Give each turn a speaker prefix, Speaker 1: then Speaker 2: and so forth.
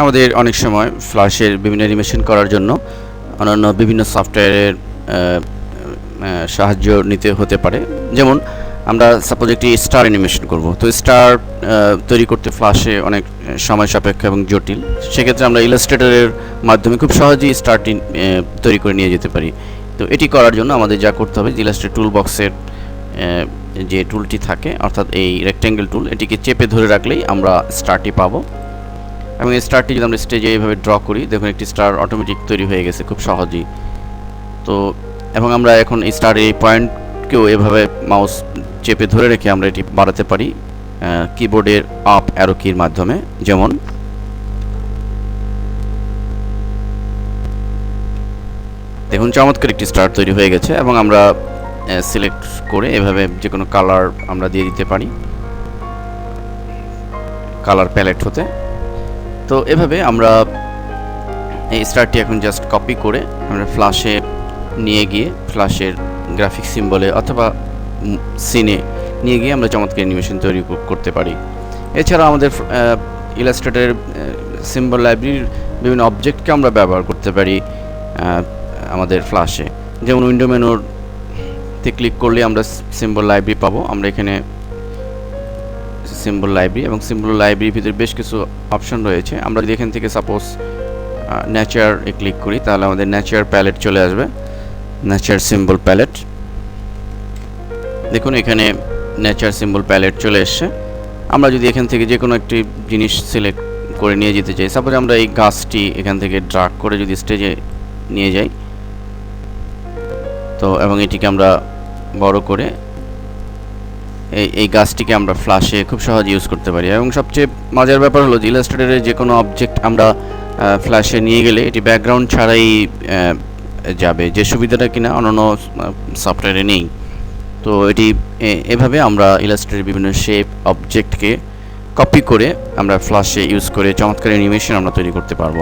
Speaker 1: আমাদের অনেক সময় ফ্ল্যাশের বিভিন্ন অ্যানিমেশন করার জন্য অন্যান্য বিভিন্ন সফটওয়্যারের সাহায্য নিতে হতে পারে। যেমন আমরা সাপোজ একটি স্টার অ্যানিমেশন করব, তো স্টার তৈরি করতে ফ্ল্যাশে অনেক সময় সাপেক্ষ এবং জটিল। সেক্ষেত্রে আমরা ইলাস্ট্রেটরের মাধ্যমে খুব সহজেই স্টারটি তৈরি করে নিয়ে যেতে পারি। তো এটি করার জন্য আমাদের যা করতে হবে, ইলাস্ট্রেটর টুল বক্সের যে টুলটি থাকে, অর্থাৎ এই রেক্ট্যাঙ্গেল টুল, এটিকে চেপে ধরে রাখলেই আমরা স্টারটি পাবো। এবং এই স্টারটি যদি আমরা স্টেজে এইভাবে ড্র করি, দেখুন একটি স্টার অটোমেটিক তৈরি হয়ে গেছে খুব সহজেই। তো এবং আমরা এখন এই স্টার এই পয়েন্টকেও এভাবে মাউস চেপে ধরে রেখে আমরা এটি বাড়াতে পারি কিবোর্ডের আপ অ্যারো কির মাধ্যমে। যেমন দেখুন চমৎকার একটি স্টার তৈরি হয়ে গেছে, এবং আমরা সিলেক্ট করে এভাবে যে কোনো কালার আমরা দিয়ে দিতে পারি কালার প্যালেট হতে। তো এভাবে আমরা এই স্টারটি এখন জাস্ট কপি করে আমরা ফ্ল্যাশে নিয়ে গিয়ে ফ্ল্যাশের গ্রাফিক সিম্বলে অথবা সিনে নিয়ে গিয়ে আমরা চমৎকার অ্যানিমেশন তৈরি করতে পারি। এছাড়া আমাদের ইলাস্ট্রেটরের সিম্বল লাইব্রেরির বিভিন্ন অবজেক্টকে আমরা ব্যবহার করতে পারি আমাদের ফ্ল্যাশে। যেমন উইন্ডো মেনুতে ক্লিক করলে আমরা সিম্বল লাইব্রেরি পাবো। আমরা এখানে সিম্বল লাইব্রেরি, এবং সিম্বল লাইব্রেরির ভিতরে বেশ কিছু অপশন রয়েছে। আমরা যদি এখান থেকে সাপোজ নেচার এ ক্লিক করি, তাহলে আমাদের নেচার প্যালেট চলে আসবে, নেচার সিম্বল প্যালেট। দেখুন এখানে নেচার সিম্বল প্যালেট চলে এসছে। আমরা যদি এখান থেকে যে কোনো একটি জিনিস সিলেক্ট করে নিয়ে যেতে চাই, সাপোজ আমরা এই গাছটি এখান থেকে ড্রাগ করে যদি স্টেজে নিয়ে যাই, তো এবং এটিকে আমরা বড় করে এই গাছটিকে আমরা ফ্ল্যাশে খুব সহজে ইউজ করতে পারি। এবং সবচেয়ে মজার ব্যাপার হলো যে ইলাস্ট্রেটরের যে কোনো অবজেক্ট আমরা ফ্ল্যাশে নিয়ে গেলে এটি ব্যাকগ্রাউন্ড ছাড়াই যাবে, যে সুবিধাটা কিনা অন্যান্য সফটওয়্যারে নেই। তো এটি এভাবে আমরা ইলাস্ট্রেটরের বিভিন্ন শেপ অবজেক্টকে কপি করে আমরা ফ্ল্যাশে ইউজ করে চমৎকার অ্যানিমেশন আমরা তৈরি করতে পারবো।